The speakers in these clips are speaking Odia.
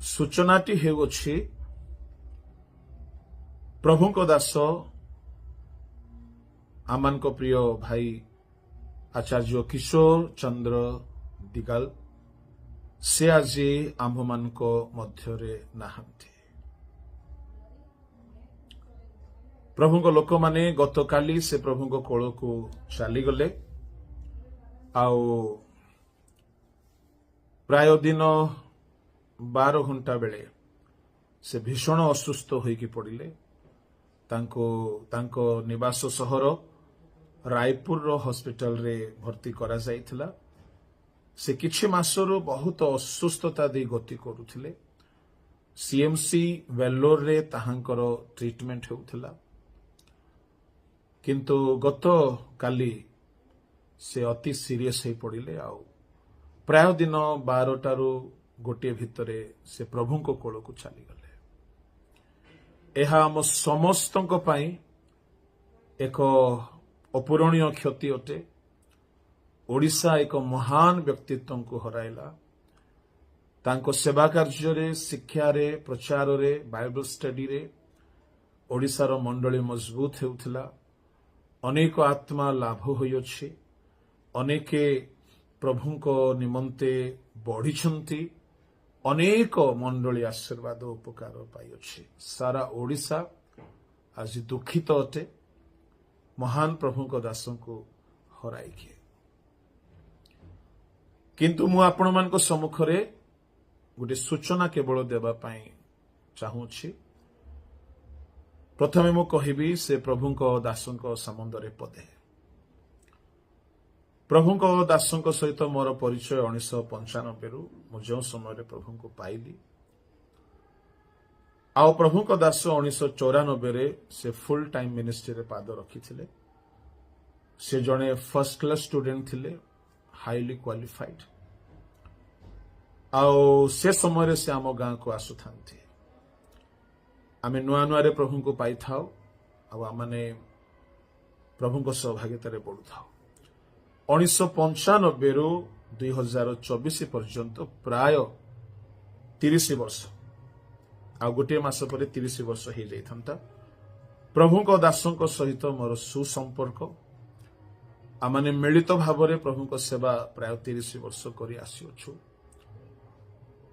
सूचनाटी हेउछि प्रभुଙ୍କ दास आमानको प्रिय भाई आचार्य किशोर चंद्र दिगाल से आज आम्भमानको मध्यरे नाहांती। प्रभुଙ୍କ लोक माने गतकाली से प्रभुଙ୍କ कोलको चली गले आउ प्राय दिन 12 घंटा बेले से भीषण असुस्थ होइकी पड़िले। तांको निवास सहर रायपुर हॉस्पिटल रे भर्ती करा जाइथिला। से किछि मासरु बहुत असुस्थता दे गति करुथिले। सीएमसी वेल्लोर रे ताहांकर ट्रीटमेंट हेउथिला, किंतु गत काली से अति सीरियस हे पड़िले। आउ प्राय दिन 12टारू गोटे भितरे से प्रभुଙ୍କ कोलको चली गले। एहा आम समस्तଙ୍କ ପାଇଁ एक अपूरणीय क्षति अटे। ओडिशा एक महान व्यक्तित्व को हराइला। तांको सेवा कार्य रे, शिक्षा रे, प्रचार रे, बाइबल स्टडी रे ओडिशार मंडली मजबूत हेउथिला। अनेक आत्मा लाभ होइछि। अनेके प्रभुଙ୍କ निमंते बढ़िछंती। अनेक मंडली आशीर्वाद उपकार पाइछि। सारा ओडिशा आज दुखित अटे महान प्रभुଙ୍କ दासଙ୍କୁ हराइके। किंतु मु आपण मानको सम्मुखरे गोटे सूचना केवल देबा पई चाहूछि। प्रथमे मु कहिबी से प्रभुଙ୍କ दासଙ୍କ संबंधरे पदे। प्रभुଙ୍କ दासଙ୍କ सहित मोर परिचय 1995 रु मु जो समय प्रभुଙ୍କୁ पाइली। आ प्रभुଙ୍କ दास 1994 रे से फुल टाइम मिनिस्ट्री रे पाद रखिथिले। से जने फर्स्ट क्लास स्टूडेंट थिले, हाईली क्वालिफाइड। आउ से समय से आम गाँ को आसुथांती। आमे नुआ नुआ रे प्रभुଙ୍କୁ पाई थाओ आ माने प्रभुଙ୍କ सहभागिता रे बढ़ु थाओ। 1995 रु 2024 पर्यंत प्राय 30 वर्ष आ गोटे मास पर 30 वर्ष हो जाइथंता प्रभुଙ୍କ दासଙ୍କ सहित मोर सुसंपर्क। आमाने मिलित भावरे प्रभुଙ୍କ सेवा प्राय 30 वर्ष करी आसीअछु।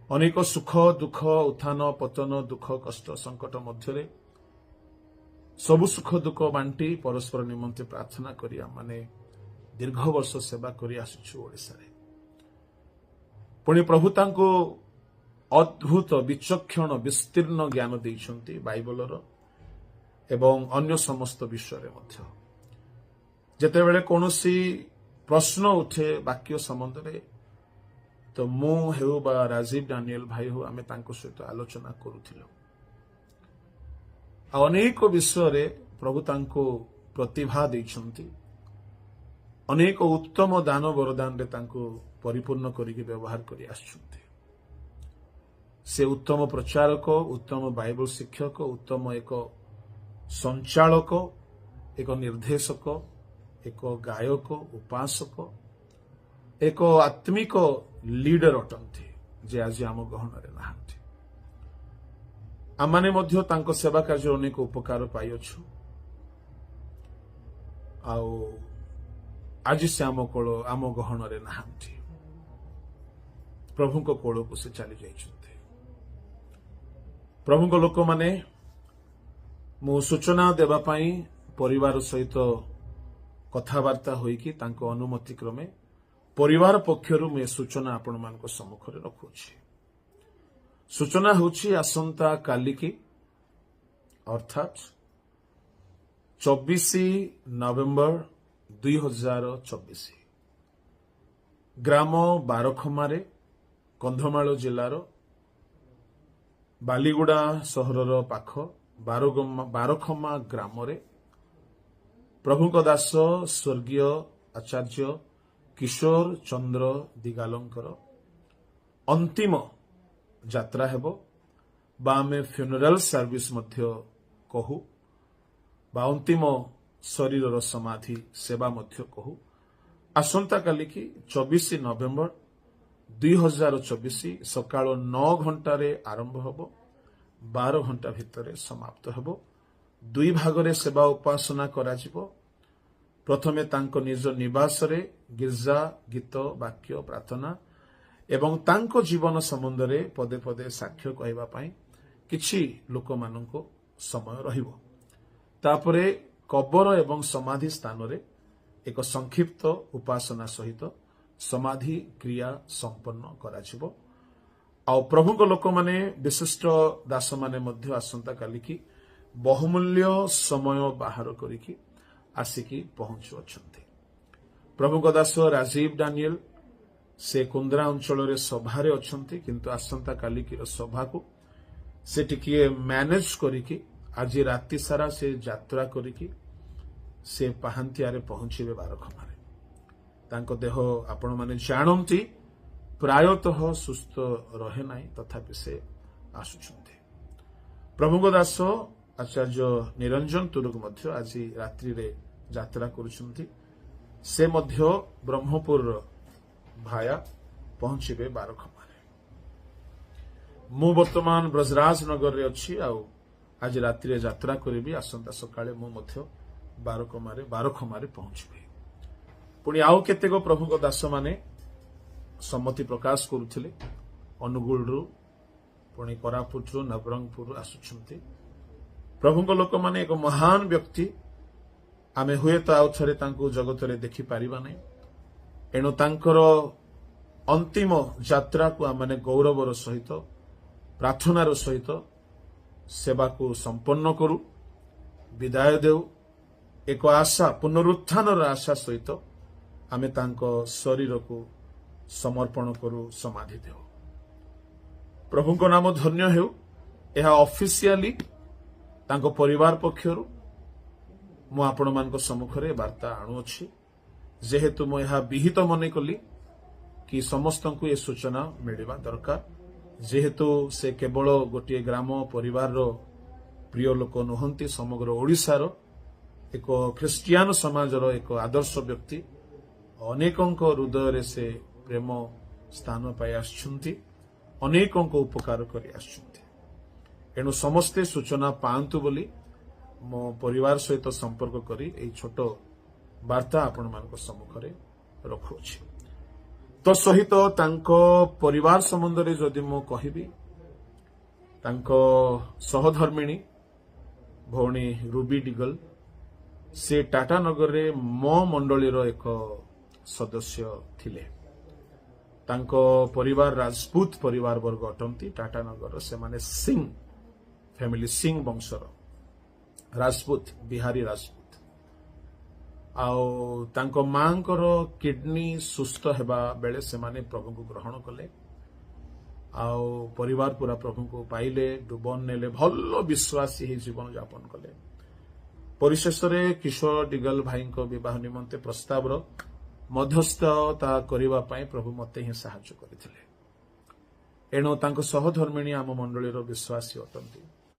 अनेक सुख दुख, उत्थान पतन, दुख कष्ट संकट मध्यरे सबु सुख दुख बांटी परस्पर निमंते प्रार्थना करी आमाने दीर्घ वर्ष सेवा करी आसीछु ओडिसा रे। पुणी प्रभु तांको अद्भुत विचक्षण विस्तीर्ण ज्ञान देइछंती बाइबलर एवं अन्य समस्त विषय रे मध्य। जेतेबेले कोनोसी प्रश्न उठे वाक्य संबंध रे तो मु हेउ बा राजीव डानियल भाई हो आमे तांको सहित आलोचना करूथिलो। अनेक विषय रे प्रभु तांको प्रतिभा देइछंती। अनेक उत्तम दान वरदान रे तांको परिपूर्ण करिके व्यवहार करी आछुंती। से उत्तम प्रचारक, उत्तम बाइबल शिक्षक, उत्तम एक संचालक, एक निर्देशक, एक गायक, उपासक, एक आत्मिक लीडर अटंती जे आज आम गहन रे नाहांती। आमाने मध्य तांको सेवा कार्य अनेक उपकार पाइअछु। आउ आज से आम गहन रे नाहांती। प्रभुଙ୍କ कोलको से चली जाइछंती। प्रभुଙ୍କ लोक माने मु सूचना देबा पई परिवार सहित कथावार्ता होइकी तांको अनुमति क्रमे परिवार पक्षरु मे सूचना आपण मानको सम्मुखरे रखुछि। सूचना होछि आसंता काली की अर्थात 24 नवेम्बर 2024 ग्राम बारखमारे कंधमाल जिलार बालीगुड़ा सहरर पाख बारखमा ग्राम रे प्रभुଙ୍କ दास स्वर्गीय आचार्य किशोर चंद्र दिगालंकर अंतिम यात्रा हेबो बा आमे फ्यूनरल सर्विस मध्य कहू बा अंतिम शरीर समाधि सेवा मध्य कहू। आसंता काली की 24 नवेम्बर 2024 ସକାଳ 9 ଘଣ୍ଟାରେ ଆରମ୍ଭ ହେବ, 12 ଘଣ୍ଟା ଭିତରେ ସମାପ୍ତ ହେବ। ଦୁଇ ଭାଗରେ ସେବା ଉପାସନା କରାଯିବ। ପ୍ରଥମେ ତାଙ୍କ ନିଜ ନିବାସରେ ଗୀର୍ଜା, ଗୀତ, ବାକ୍ୟ, ପ୍ରାର୍ଥନା ଏବଂ ତାଙ୍କ ଜୀବନ ସମ୍ବନ୍ଧରେ ପଦେ ପଦେ ସାକ୍ଷ୍ୟ କହିବା ପାଇଁ କିଛି ଲୋକମାନଙ୍କୁ ସମୟ ରହିବ। ତାପରେ କବର ଏବଂ ସମାଧି ସ୍ଥାନରେ ଏକ ସଂକ୍ଷିପ୍ତ ଉପାସନା ସହିତ ସମାଧି କ୍ରିୟା ସମ୍ପନ୍ନ କରାଯିବ। ଆଉ ପ୍ରଭୁଙ୍କ ଲୋକମାନେ, ବିଶିଷ୍ଟ ଦାସମାନେ ମଧ୍ୟ ଆସନ୍ତାକାଲିକି ବହୁମୂଲ୍ୟ ସମୟ ବାହାର କରିକି ଆସିକି ପହଞ୍ଚୁଅଛନ୍ତି। ପ୍ରଭୁଙ୍କ ଦାସ ରାଜୀବ ଡାନିଏଲ ସେ କୁନ୍ଦ୍ରା ଅଞ୍ଚଳରେ ସଭାରେ ଅଛନ୍ତି, କିନ୍ତୁ ଆସନ୍ତାକାଲିକିର ସଭାକୁ ସେ ଟିକିଏ ମ୍ୟାନେଜ କରିକି ଆଜି ରାତି ସାରା ସେ ଯାତ୍ରା କରିକି ସେ ପାହାନ୍ତିଆରେ ପହଞ୍ଚିବେ ବାରଖମାରେ। ତାଙ୍କ ଦେହ ଆପଣମାନେ ଜାଣନ୍ତି ପ୍ରାୟତଃ ସୁସ୍ଥ ରହେ ନାହିଁ, ତଥାପି ସେ ଆସୁଛନ୍ତି। ପ୍ରଭୁଙ୍କ ଦାସ ଆଚାର୍ଯ୍ୟ ନିରଞ୍ଜନ ତୁରୁଗ ମଧ୍ୟ ଆଜି ରାତ୍ରିରେ ଯାତ୍ରା କରୁଛନ୍ତି। ସେ ମଧ୍ୟ ବ୍ରହ୍ମପୁର ଭାୟା ପହଞ୍ଚିବେ ବାରଖମାରେ। ମୁଁ ବର୍ତ୍ତମାନ ବ୍ରଜରାଜ ନଗରରେ ଅଛି, ଆଉ ଆଜି ରାତିରେ ଯାତ୍ରା କରିବି। ଆସନ୍ତା ସକାଳେ ମୁଁ ମଧ୍ୟ ବାରଖମାରେ ପହଞ୍ଚିବି। ପୁଣି ଆଉ କେତେକ ପ୍ରଭୁଙ୍କ ଦାସମାନେ ସମ୍ମତି ପ୍ରକାଶ କରୁଥିଲେ। ଅନୁଗୁଳରୁ, ପୁଣି କୋରାପୁଟରୁ, ନବରଙ୍ଗପୁରରୁ ଆସୁଛନ୍ତି। ପ୍ରଭୁଙ୍କ ଲୋକମାନେ ଏକ ମହାନ ବ୍ୟକ୍ତି। ଆମେ ହୁଏତ ଆଉ ଥରେ ତାଙ୍କୁ ଜଗତରେ ଦେଖିପାରିବା ନାହିଁ, ଏଣୁ ତାଙ୍କର ଅନ୍ତିମ ଯାତ୍ରାକୁ ଆମେ ଗୌରବର ସହିତ, ପ୍ରାର୍ଥନାର ସହିତ ସେବାକୁ ସମ୍ପନ୍ନ କରୁ, ବିଦାୟ ଦେଉ। ଏକ ଆଶା, ପୁନରୁତ୍ଥାନର ଆଶା ସହିତ ଆମେ ତାଙ୍କ ଶରୀରକୁ ସମର୍ପଣ କରୁ, ସମାଧି ଦେଉ। ପ୍ରଭୁଙ୍କ ନାମ ଧନ୍ୟ ହେଉ। ଏହା ଅଫିସିଆଲି ତାଙ୍କ ପରିବାର ପକ୍ଷରୁ ମୁଁ ଆପଣମାନଙ୍କ ସମ୍ମୁଖରେ ବାର୍ତ୍ତା ଆଣୁଅଛି, ଯେହେତୁ ମୁଁ ଏହା ବିହିତ ମନେ କଲି କି ସମସ୍ତଙ୍କୁ ଏ ସୂଚନା ମିଳିବା ଦରକାର। ଯେହେତୁ ସେ କେବଳ ଗୋଟିଏ ଗ୍ରାମ ପରିବାରର ପ୍ରିୟ ଲୋକ ନୁହନ୍ତି, ସମଗ୍ର ଓଡ଼ିଶାର ଏକ ଖ୍ରୀଷ୍ଟିଆନ ସମାଜର ଏକ ଆଦର୍ଶ ବ୍ୟକ୍ତି। ଅନେକଙ୍କ ହୃଦୟରେ ସେ ପ୍ରେମ ସ୍ଥାନ ପାଇ ଆସିଛନ୍ତି, ଅନେକଙ୍କ ଉପକାର କରି ଆସିଛନ୍ତି। ଏଣୁ ସମସ୍ତେ ସୂଚନା ପାଆନ୍ତୁ ବୋଲି ମୋ ପରିବାର ସହିତ ସମ୍ପର୍କ କରି ଏହି ଛୋଟ ବାର୍ତ୍ତା ଆପଣମାନଙ୍କ ସମ୍ମୁଖରେ ରଖୁଅଛି। ତ ସହିତ ତାଙ୍କ ପରିବାର ସମ୍ବନ୍ଧରେ ଯଦି ମୁଁ କହିବି, ତାଙ୍କ ସହଧର୍ମିଣୀ ଭଉଣୀ ରୁବି ଡିଗଲ ସେ ଟାଟାନଗରରେ ମୋ ମଣ୍ଡଳୀର ଏକ ସଦସ୍ୟ ଥିଲେ। ତାଙ୍କ ପରିବାର ରାଜପୁତ ପରିବାର ବର୍ଗ ଅଟନ୍ତି। ଟାଟାନଗରର ସେମାନେ ସିଂ ଫ୍ୟାମିଲି, ସିଂ ବଂଶର ରାଜପୁତ, ବିହାରୀ ରାଜପୁତ। ଆଉ ତାଙ୍କ ମାଙ୍କର କିଡନୀ ସୁସ୍ଥ ହେବା ବେଳେ ସେମାନେ ପ୍ରଭୁଙ୍କୁ ଗ୍ରହଣ କଲେ, ଆଉ ପରିବାର ପୁରା ପ୍ରଭୁଙ୍କୁ ପାଇଲେ, ଡୁବନ ନେଲେ, ଭଲ ବିଶ୍ୱାସୀ ଏହି ଜୀବନ ଯାପନ କଲେ। ପରିଶେଷରେ କିଶୋର ଡିଗଲ ଭାଇଙ୍କ ବିବାହ ନିମନ୍ତେ ପ୍ରସ୍ତାବର ମଧ୍ୟସ୍ଥତା କରିବା ପାଇଁ ପ୍ରଭୁ ମୋତେ ହିଁ ସାହାଯ୍ୟ କରିଥିଲେ। ଏଣୁ ତାଙ୍କ ସହଧର୍ମିଣୀ ଆମ ମଣ୍ଡଳୀର ବିଶ୍ୱାସୀ ଅଟନ୍ତି।